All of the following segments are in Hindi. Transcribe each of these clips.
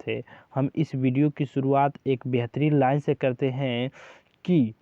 है। हम इस वीडियो की शुरुआत एक बेहतरीन लाइन से करते हैं कि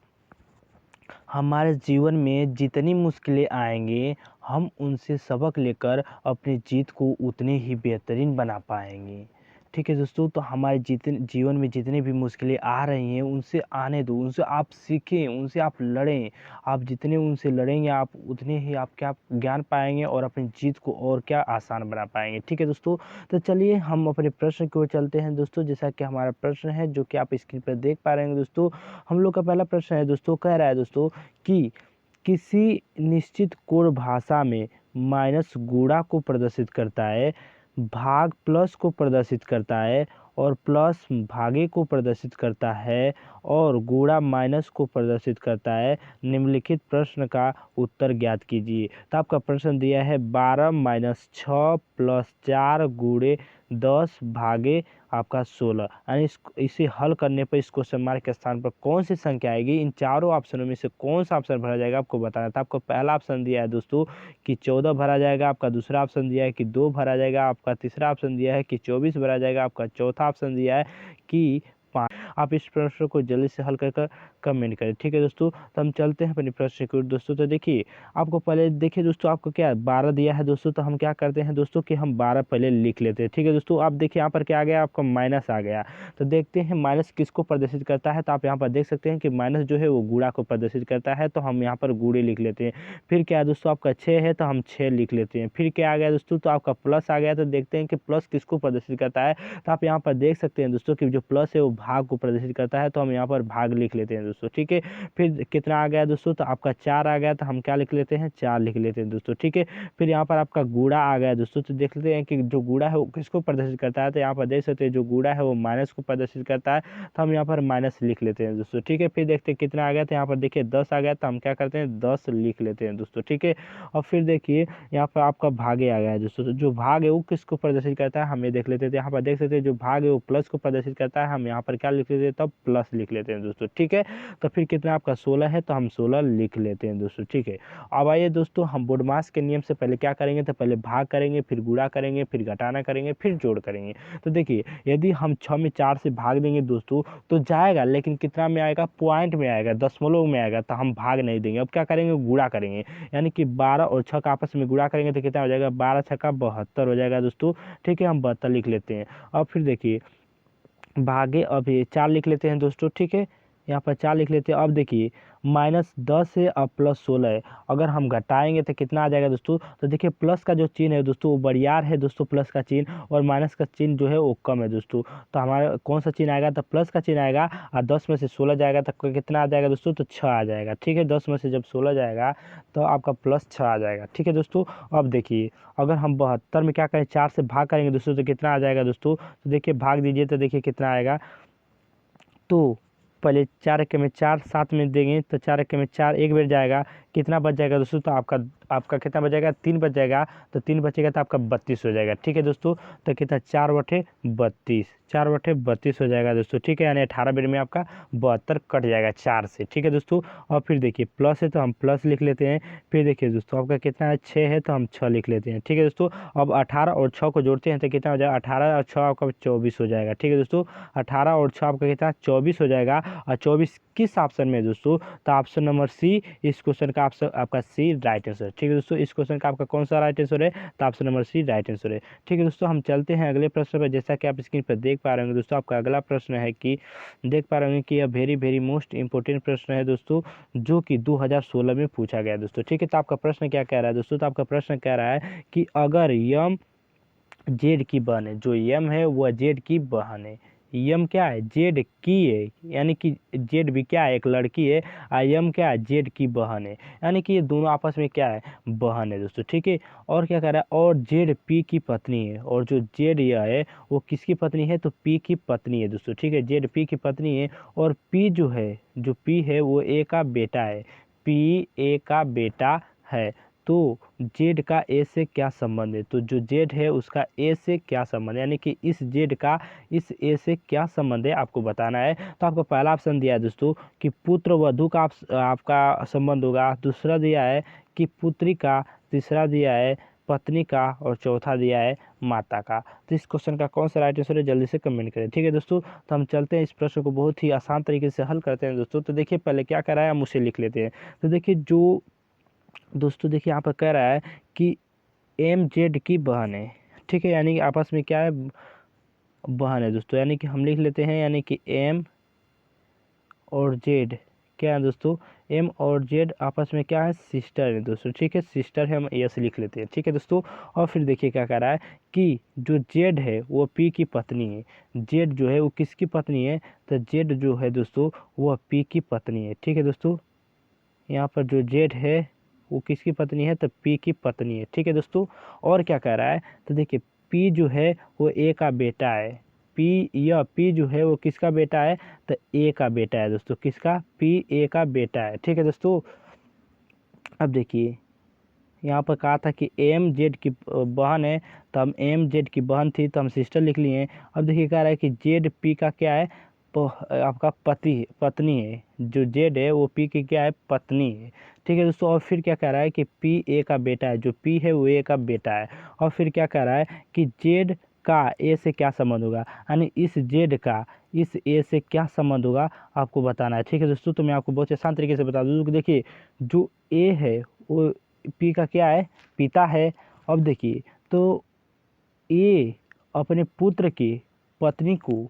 हमारे जीवन में जितनी मुश्किलें आएंगे, हम उनसे सबक लेकर अपनी जीत को उतने ही बेहतरीन बना पाएंगे। ठीक है दोस्तों, तो हमारे जीवन में जितनी भी मुश्किलें आ रही हैं, उनसे आने दो, उनसे आप सीखें, उनसे आप लड़ें। आप जितने उनसे लड़ेंगे, आप उतने ही आप क्या ज्ञान पाएंगे और अपनी जीत को और क्या आसान बना पाएंगे। ठीक है दोस्तों, तो चलिए हम अपने प्रश्न की ओर चलते हैं दोस्तों। जैसा कि हमारा प्रश्न है, जो कि आप स्क्रीन पर देख पा रहे हैं दोस्तों। हम लोग का पहला प्रश्न है दोस्तों, कह रहा है दोस्तों कि किसी निश्चित कोड भाषा में माइनस गुणा को प्रदर्शित करता है, भाग प्लस को प्रदर्शित करता है और प्लस भागे को प्रदर्शित करता है और गुणा माइनस को प्रदर्शित करता है। निम्नलिखित प्रश्न का उत्तर ज्ञात कीजिए। तो आपका प्रश्न दिया है 12 माइनस 6 प्लस 4 गुणे 10 भागे आपका 16। यानी इसे हल करने पर इस क्वेश्चन मार्क के स्थान पर कौन सी संख्या आएगी, इन चारों ऑप्शनों में से कौन सा ऑप्शन भरा जाएगा आपको बताना था। आपको पहला ऑप्शन दिया है दोस्तों कि 14 भरा जाएगा, आपका दूसरा ऑप्शन दिया है कि 2 भरा जाएगा, आपका तीसरा ऑप्शन दिया है कि 24 भरा जाएगा, आपका चौथा ऑप्शन दिया है कि 5। आप इस प्रश्न को जल्दी से हल कर कमेंट करें। ठीक है दोस्तों, तो हम चलते हैं अपने प्रश्न की ओर दोस्तों। तो देखिए, आपको पहले देखिए दोस्तों, आपको क्या 12 दिया है दोस्तों, तो हम क्या करते हैं दोस्तों कि हम 12 पहले लिख लेते हैं। ठीक है दोस्तों, आप देखिए यहाँ पर क्या आ गया, आपका माइनस आ गया। तो देखते हैं माइनस किसको प्रदर्शित करता है। तो आप यहाँ पर देख सकते हैं कि माइनस जो है वो गुणा को प्रदर्शित करता है, तो हम यहाँ पर गुणे लिख लेते हैं। फिर क्या है दोस्तों, आपका 6 है तो हम 6 लिख लेते हैं। फिर क्या आ गया दोस्तों, तो आपका प्लस आ गया। तो देखते हैं कि प्लस किसको प्रदर्शित करता है। तो आप यहाँ पर देख सकते हैं दोस्तों कि जो प्लस है वो भाग को प्रदर्शित करता है, तो हम यहाँ पर भाग लिख लेते हैं दोस्तों। ठीक है, फिर कितना आ गया दोस्तों, तो आपका 4 आ गया, तो हम क्या लिख लेते हैं, 4 लिख लेते हैं दोस्तों। ठीक है, फिर यहाँ पर आपका गुणा आ गया दोस्तों। तो देख लेते हैं कि जो गुणा है वो किसको प्रदर्शित करता है। तो यहाँ पर देख सकते हैं जो गुणा है वो माइनस को प्रदर्शित करता है, तो हम यहाँ पर माइनस लिख लेते हैं दोस्तों। ठीक है, फिर देखते हैं कितना आ गया। तो यहाँ पर देखिए 10 आ गया, तो हम क्या करते हैं 10 लिख लेते हैं दोस्तों। ठीक है, और फिर देखिए यहाँ पर आपका भागे आ गया है दोस्तों। तो जो भाग है वो किसको प्रदर्शित करता है, हमें देख लेते हैं। यहाँ पर देख सकते हैं जो भाग है वो प्लस को प्रदर्शित करता है, हम यहाँ पर क्या लिख लेते हैं, तब प्लस लिख लेते हैं दोस्तों। ठीक है, तो फिर कितना आपका 16 है, तो हम 16 लिख लेते हैं दोस्तों। ठीक है, अब आइए दोस्तों, हम बोडमास के नियम से पहले क्या करेंगे, तो पहले भाग करेंगे, फिर गुणा करेंगे, फिर घटाना करेंगे, फिर जोड़ करेंगे। तो देखिए, यदि हम 6 में 4 से भाग देंगे दोस्तों तो जाएगा, लेकिन कितना में आएगा, पॉइंट में आएगा, दशमलव में आएगा, तो हम भाग नहीं देंगे। अब क्या करेंगे, गुणा करेंगे। यानी कि 12 और 6 का आपस में गुणा करेंगे तो कितना हो जाएगा, 12 छक्का 72 हो जाएगा दोस्तों। ठीक है, हम 72 लिख लेते हैं। अब फिर देखिए भागे, अभी 4 लिख लेते हैं दोस्तों। ठीक है, यहाँ पर 4 लिख लेते हैं। अब देखिए -10 है और +16 है, अगर हम घटाएंगे तो कितना आ जाएगा दोस्तों। तो देखिए प्लस का जो चिन्ह है दोस्तों वो बरियार है दोस्तों, प्लस का चिन्ह, और माइनस का चिन्ह जो है वो कम है दोस्तों। तो हमारा कौन सा चिन्ह आएगा, तो प्लस का चिन्ह आएगा, और 10 में से 16 जाएगा तो कितना आ जाएगा दोस्तों, तो 6 आ जाएगा। ठीक है, 10 में से जब 16 जाएगा तो आपका +6 आ जाएगा। ठीक है दोस्तों, अब देखिए अगर हम 72 में क्या करें, 4 से भाग करेंगे दोस्तों तो कितना आ जाएगा दोस्तों। तो देखिए भाग दीजिए तो देखिए कितना आएगा। तो पहले 4 के में 4 साथ में देंगे तो 4 के में 4 एक बार जाएगा, कितना बच जाएगा दोस्तों, तो आपका कितना बच जाएगा, 3 बच जाएगा। तो 3 बचेगा तो आपका 32 हो जाएगा। ठीक है दोस्तों, तो कितना 4/32, 4/32 हो जाएगा दोस्तों। ठीक है, यानी 18 बेर में आपका 72 कट जाएगा 4 से। ठीक है दोस्तों, और फिर देखिए प्लस है तो हम प्लस लिख लेते हैं। फिर देखिए दोस्तों आपका कितना है, 6 है तो हम 6 लिख लेते हैं। ठीक है दोस्तों, अब 18 और 6 को जोड़ते हैं तो कितना हो जाएगा, 18 और 6 आपका 24 हो जाएगा। ठीक है दोस्तों, 18 और 6 आपका कितना 24 हो जाएगा। और 24 किस ऑप्शन में दोस्तों, तो ऑप्शन नंबर सी, इस क्वेश्चन का ऑप्शन आपका सी राइट आंसर। ठीक है दोस्तों, इस क्वेश्चन का आपका कौन सा राइट आंसर है, तो option number C right answer है। ठीक है दोस्तों, हम चलते हैं अगले प्रश्न पर। जैसा कि आप स्क्रीन पर देख पा रहे होंगे दोस्तों, आपका अगला प्रश्न है कि देख पा रहे होंगे कि यह वेरी मोस्ट इंपॉर्टेंट प्रश्न है दोस्तों, जो कि 2016 में पूछा गया दोस्तों। ठीक है, तो आपका प्रश्न क्या कह रहा है दोस्तों, तो आपका प्रश्न कह रहा है कि अगर यम जेड की बहन है, जो यम है वह जेड की बहन है। यम क्या है, जेड की है, यानी कि जेड भी क्या है, एक लड़की है, और यम क्या है, जेड की बहन है, यानी कि ये दोनों आपस में क्या है, बहन है दोस्तों। ठीक है, और क्या कह रहा है, और जेड पी की पत्नी है, और जो जेड यह है वो किसकी पत्नी है, तो पी की पत्नी है दोस्तों। ठीक है, जेड पी की पत्नी है, और पी जो है, जो पी है वो ए का बेटा है, पी ए का बेटा है। तो जेड का ए से क्या संबंध है, तो जो जेड है उसका ए से क्या संबंध है, यानी कि इस जेड का इस ए से क्या संबंध है आपको बताना है। तो आपको पहला ऑप्शन दिया है दोस्तों कि पुत्र वधू का आपका संबंध होगा, दूसरा दिया है कि पुत्री का, तीसरा दिया है पत्नी का और चौथा दिया है माता का। तो इस क्वेश्चन का कौन सा राइट आंसर है जल्दी से कमेंट करें। ठीक है दोस्तों, तो हम चलते हैं इस प्रश्न को बहुत ही आसान तरीके से हल करते हैं दोस्तों। तो देखिए पहले क्या कह रहा है हम उसे लिख लेते हैं। तो देखिए जो दोस्तों देखिए यहाँ पर कह रहा है कि एम जेड की बहन है। ठीक है, यानी कि आपस में क्या है, बहन है दोस्तों। यानी कि हम लिख लेते हैं यानी कि एम और जेड क्या है दोस्तों, एम और जेड आपस में क्या है, सिस्टर है दोस्तों। ठीक है, सिस्टर है, हम यस लिख लेते हैं। ठीक है दोस्तों, और फिर देखिए क्या कह रहा है कि जो जेड है वो पी की पत्नी है। जेड जो है वो किसकी पत्नी है, तो जेड जो है दोस्तों वह पी की पत्नी है। ठीक है दोस्तों, यहाँ पर जो जेड है वो किसकी पत्नी है, तो पी की पत्नी है। ठीक है दोस्तों, और क्या कह रहा है, तो देखिए पी जो है वो ए का बेटा है। पी जो है वो किसका बेटा है, तो ए का बेटा है दोस्तों। किसका, पी ए का बेटा है। ठीक है दोस्तों, अब देखिए यहाँ पर कहा था कि एम जेड की बहन है, तो हम एम जेड की बहन थी तो हम सिस्टर लिख लिए। अब देखिए कह रहा है कि जेड पी का क्या है, आपका पत्नी है। जो जेड है वो पी की क्या है, पत्नी है। ठीक है दोस्तों, और फिर क्या कह रहा है कि पी ए का बेटा है। जो पी है वो ए का बेटा है। और फिर क्या कह रहा है कि जेड का ए से क्या संबंध होगा, यानी इस जेड का इस ए से क्या संबंध होगा आपको बताना है। ठीक है दोस्तों, तो मैं आपको बहुत आसान तरीके से बता दूँ कि देखिए जो ए है वो पी का क्या है, पिता है। अब देखिए तो ए अपने पुत्र की पत्नी को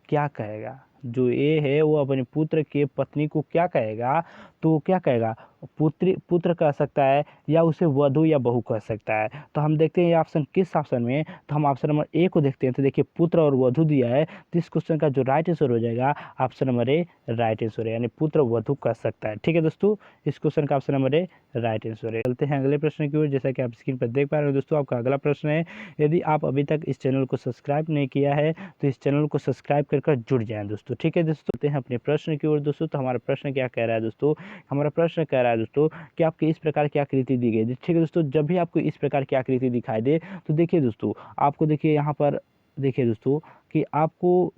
क्या कहेगा, जो ए है वो अपने पुत्र के पत्नी को क्या कहेगा, तो वो क्या कहेगा, पुत्र कह सकता है या उसे वधू या बहू कह सकता है। तो हम देखते हैं ये ऑप्शन किस ऑप्शन में है, तो हम ऑप्शन नंबर ए को देखते हैं। तो देखिए पुत्र और वधू दिया है, तो इस क्वेश्चन का जो राइट आंसर हो जाएगा option number A right answer है, यानी पुत्र वधू कह सकता है। ठीक है दोस्तों, इस क्वेश्चन का option number A right answer है। चलते हैं अगले प्रश्न की ओर। जैसा कि आप स्क्रीन पर देख पा रहे हो दोस्तों, आपका अगला प्रश्न है, यदि आप अभी तक इस चैनल को सब्सक्राइब नहीं किया है तो इस चैनल को सब्सक्राइब कर जुड़ जाएं दोस्तों। ठीक है दोस्तों, चलते हैं अपने प्रश्न की ओर दोस्तों। तो हमारा प्रश्न क्या कह रहा है दोस्तों, हमारा प्रश्न कह रहा है दोस्तों कि आपके इस प्रकार की आकृति दी गई। ठीक है दोस्तों, जब भी आपको इस प्रकार की आकृति दिखाई दे तो देखिए दोस्तों, आपको देखिए यहाँ पर देखिए दोस्तों कि आपको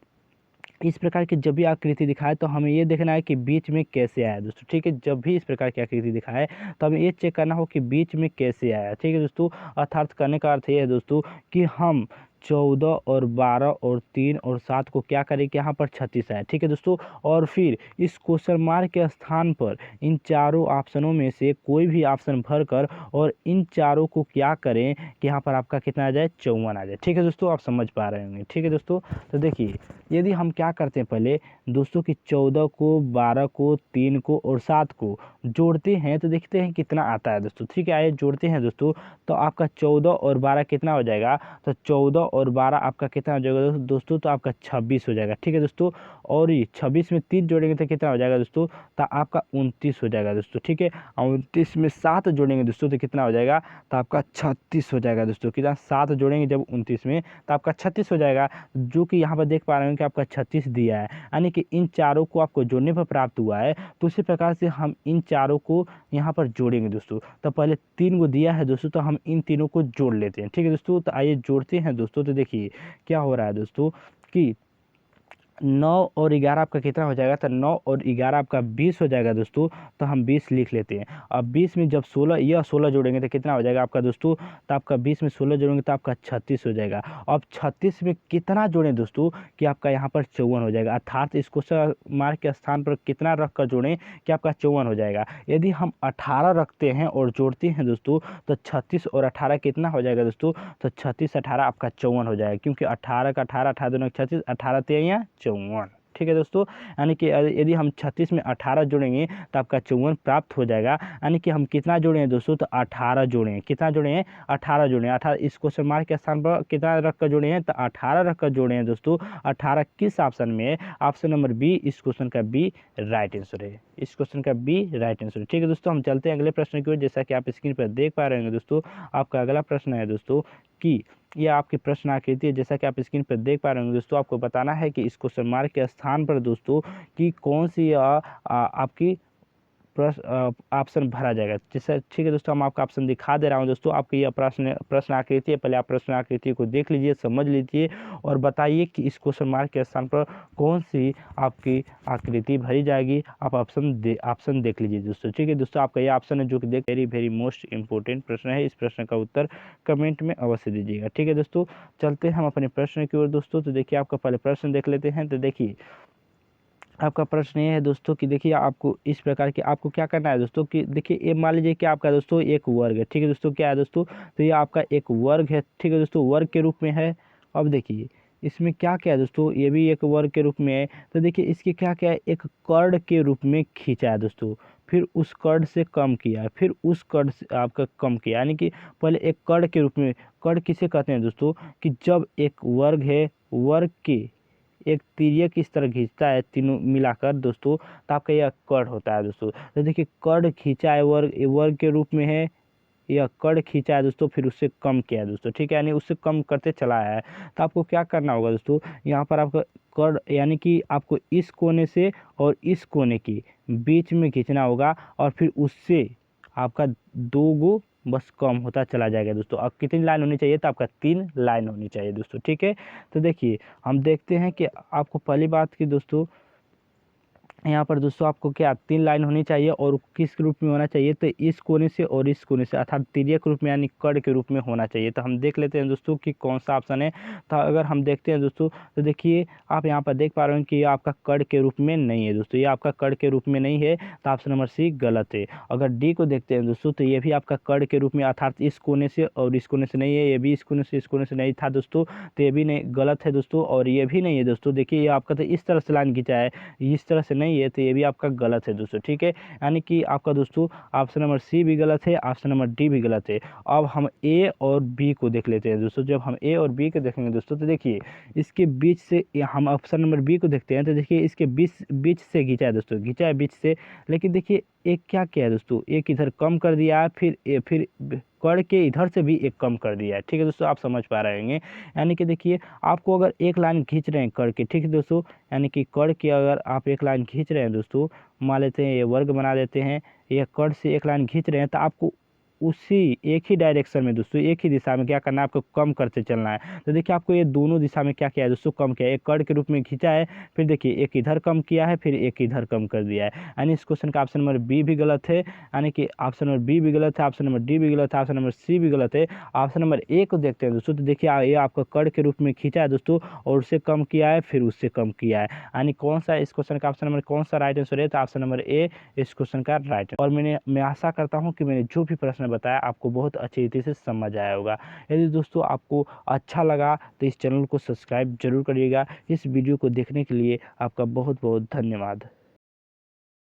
इस प्रकार की जब भी आकृति दिखाए तो हमें ये देखना है कि बीच में कैसे आया दोस्तों। ठीक है, जब भी इस प्रकार की आकृति दिखाए तो हमें ये चेक करना हो कि बीच में कैसे आया। ठीक है दोस्तों, अर्थात करने का अर्थ ये है दोस्तों कि हम 14 और 12 और 3 और 7 को क्या करें कि यहाँ पर 36 आए। ठीक है दोस्तों, और फिर इस क्वेश्चन मार्क के स्थान पर इन चारों ऑप्शनों में से कोई भी ऑप्शन भरकर और इन चारों को क्या करें कि यहाँ पर आपका कितना आ जाए, 54 आ जाए। ठीक है दोस्तों, आप समझ पा रहे होंगे। ठीक है दोस्तों, तो देखिए यदि हम क्या करते हैं पहले दोस्तों कि 14 को 12 को 3 को और 7 को जोड़ते हैं तो देखते हैं कितना आता है दोस्तों। ठीक है, आइए जोड़ते हैं दोस्तों, तो आपका 14 और 12 कितना हो जाएगा, तो 14 और 12 आपका कितना हो जाएगा दोस्तों, तो आपका 26 हो जाएगा। ठीक है दोस्तों, और ये 26 में 3 जोड़ेंगे तो कितना हो जाएगा दोस्तों, तो आपका 29 हो जाएगा दोस्तों। ठीक है, 29 में 7 जोड़ेंगे दोस्तों तो कितना हो जाएगा, तो आपका 36 हो जाएगा दोस्तों। कितना, 7 जोड़ेंगे जब 29 में तो आपका 36 हो जाएगा, जो कि यहाँ पर देख पा रहे हैं कि आपका 36 दिया है, यानी कि इन चारों को आपको जोड़ने पर प्राप्त हुआ है। तो उसी प्रकार से हम इन चारों को यहाँ पर जोड़ेंगे दोस्तों। तो पहले 3 को दिया है दोस्तों, तो हम इन तीनों को जोड़ लेते हैं। ठीक है दोस्तों, तो आइए जोड़ते हैं दोस्तों। तो देखिए क्या हो रहा है दोस्तों कि 9 और 11 आपका कितना हो जाएगा, तो 9 और 11 आपका 20 हो जाएगा दोस्तों। तो हम 20 लिख लेते हैं। अब 20 में जब 16 यह 16 जोड़ेंगे तो कितना हो जाएगा आपका दोस्तों, तो आपका 20 में 16 जोड़ेंगे तो आपका 36 हो जाएगा। अब 36 में कितना जोड़ें दोस्तों कि आपका यहाँ पर 54 हो जाएगा, अर्थात इस क्वेश्चन मार्क के स्थान पर कितना रख कर जोड़ें कि आपका 54 हो जाएगा। यदि हम 18 रखते हैं और जोड़ते हैं दोस्तों तो 36 और 18 कितना हो जाएगा दोस्तों, तो 36 18 आपका 54 हो जाएगा, क्योंकि 18 का 18 18 दूनी 36, 18 तेईयां 54। ठीक है दोस्तों, यानी कि यदि हम 36 में 18 जोड़ेंगे तो आपका 54 प्राप्त हो जाएगा। यानी कि हम कितना जोड़े हैं दोस्तों, तो 18 जोड़े हैं। कितना जोड़े हैं, 18 जोड़े हैं। 18 इस क्वेश्चन मार्क के स्थान पर कितना रख कर जोड़े हैं, तो 18 रख कर जोड़े हैं दोस्तों। 18 किस ऑप्शन में है, ऑप्शन नंबर बी, इस क्वेश्चन का बी राइट आंसर है। इस क्वेश्चन का बी राइट आंसर है। ठीक है दोस्तों, हम चलते हैं अगले प्रश्न की ओर। जैसा कि आप स्क्रीन पर देख पा रहे हैं दोस्तों, आपका अगला प्रश्न है दोस्तों कि यह आपकी प्रश्न आकृति है। जैसा कि आप स्क्रीन पर देख पा रहे हैं दोस्तों, आपको बताना है कि इस क्वेश्चन मार्क के स्थान पर दोस्तों कि कौन सी आपकी ऑप्शन भरा जाएगा। जैसे ठीक है दोस्तों, हम आपका ऑप्शन दिखा दे रहा हूँ दोस्तों। आपकी यह प्रश्न आकृति है, पहले आप प्रश्न आकृति को देख लीजिए, समझ लीजिए और बताइए कि इस क्वेश्चन मार्क के स्थान पर कौन सी आपकी आकृति भरी जाएगी। आप ऑप्शन देख लीजिए दोस्तों। ठीक है दोस्तों, आपका यह ऑप्शन है जो कि वेरी वेरी मोस्ट इंपॉर्टेंट प्रश्न है। इस प्रश्न का उत्तर कमेंट में अवश्य दीजिएगा। ठीक है दोस्तों, चलते हैं हम अपने प्रश्न की ओर दोस्तों। तो देखिए, आपका पहले प्रश्न देख लेते हैं। तो देखिए, आपका प्रश्न ये है दोस्तों कि देखिए, आपको इस प्रकार की आपको क्या करना है दोस्तों कि देखिए, ये मान लीजिए कि आपका दोस्तों एक वर्ग है। ठीक है दोस्तों, क्या है दोस्तों, तो ये आपका एक वर्ग है। ठीक है दोस्तों, वर्ग के रूप में है। अब देखिए, इसमें क्या क्या है दोस्तों, ये भी एक वर्ग के रूप में है। तो देखिए, इसके क्या क्या है, एक कर्ण के रूप में खींचा है दोस्तों, फिर उस कर्ण से कम किया है, फिर उस कर्ण से आपका कम किया, यानी कि पहले एक कर्ण के रूप में। कर्ण किसे कहते हैं दोस्तों, कि जब एक वर्ग है, वर्ग के एक तिर्यक इस तरह खींचता है तीनों मिलाकर दोस्तों, तो आपका यह कर्ण होता है दोस्तों। तो देखिए, कर्ण खींचा है, वर्ग के रूप में है, यह कर्ण खींचा है दोस्तों, फिर उससे कम किया है दोस्तों। ठीक है, यानी उससे कम करते चला आया है। तो आपको क्या करना होगा दोस्तों, यहाँ पर आपका कर्ण यानी कि आपको इस कोने से और इस कोने के बीच में खींचना होगा, और फिर उससे आपका 2 गो बस कम होता चला जाएगा दोस्तों। अब कितनी लाइन होनी चाहिए, तो आपका 3 लाइन होनी चाहिए दोस्तों। ठीक है, तो देखिए, हम देखते हैं कि आपको पहली बात की दोस्तों, यहाँ पर दोस्तों आपको क्या 3 लाइन होनी चाहिए, और किस रूप में होना चाहिए, तो इस कोने से और इस कोने से, अर्थात तिर्यक रूप में यानी कर्ण के रूप में होना चाहिए। तो हम देख लेते हैं दोस्तों कि कौन सा ऑप्शन है। तो अगर हम देखते हैं दोस्तों, तो देखिए, आप यहाँ पर देख पा रहे हैं कि ये आपका कर्ण के रूप में नहीं है दोस्तों, ये आपका कर्ण के रूप में नहीं है। तो ऑप्शन नंबर सी गलत है। अगर डी को देखते हैं दोस्तों, तो ये भी आपका कर्ण के रूप में, अर्थात इस कोने से और इस कोने से नहीं है, ये भी इस कोने से इस कोने से नहीं था दोस्तों, तो ये भी नहीं, गलत है दोस्तों। और ये भी नहीं है दोस्तों, देखिए, ये आपका तो इस तरह से लाइन खींचा है, इस तरह से नहीं है, तो ये भी आपका गलत है दोस्तों। ठीक है, यानी कि आपका दोस्तों ऑप्शन नंबर सी भी गलत है, ऑप्शन नंबर डी भी गलत है। अब हम ए और बी को देख लेते हैं दोस्तों। जब हम ए और बी को देखेंगे दोस्तों, तो देखिए, इसके बीच से हम ऑप्शन नंबर बी को देखते हैं, तो देखिए, इसके बीच से खींचा है दोस्तों, खींचा है बीच से। लेकिन देखिए, एक क्या किया है दोस्तों, एक इधर कम कर दिया है, फिर कर्ण के इधर से भी एक कम कर दिया है। ठीक है दोस्तों, आप समझ पा रहे होंगे। यानी कि देखिए, आपको अगर एक लाइन खींच रहे हैं कर्ण के, ठीक है दोस्तों, यानी कि कर्ण की अगर आप एक लाइन खींच रहे हैं दोस्तों, मान लेते हैं ये वर्ग बना देते हैं, ये कर्ण से एक लाइन खींच रहे हैं, तो आपको उसी एक ही डायरेक्शन में दोस्तों, एक ही दिशा में क्या करना है, आपको कम करते चलना है। तो देखिए, आपको ये दोनों दिशा में क्या किया है दोस्तों, कम किया है। एक कर्ण के रूप में खींचा है, फिर देखिए एक इधर कम किया है, फिर एक इधर कम कर दिया है। यानी इस क्वेश्चन का ऑप्शन नंबर बी भी गलत है, यानी कि ऑप्शन नंबर बी भी गलत है, ऑप्शन नंबर डी भी गलत है, ऑप्शन नंबर सी भी गलत है। ऑप्शन नंबर ए को देखते हैं दोस्तों, तो देखिए, ये आपका कर्ण के रूप में खींचा है दोस्तों, और उससे कम किया है, फिर उससे कम किया है। यानी कौन सा इस क्वेश्चन का ऑप्शन नंबर कौन सा राइट आंसर है, तो ऑप्शन नंबर ए इस क्वेश्चन का राइट। और मैं आशा करता हूँ कि मैंने जो भी प्रश्न बताया आपको बहुत अच्छी रीति से समझ आया होगा। यदि दोस्तों आपको अच्छा लगा तो इस चैनल को सब्सक्राइब जरूर करिएगा। इस वीडियो को देखने के लिए आपका बहुत बहुत धन्यवाद।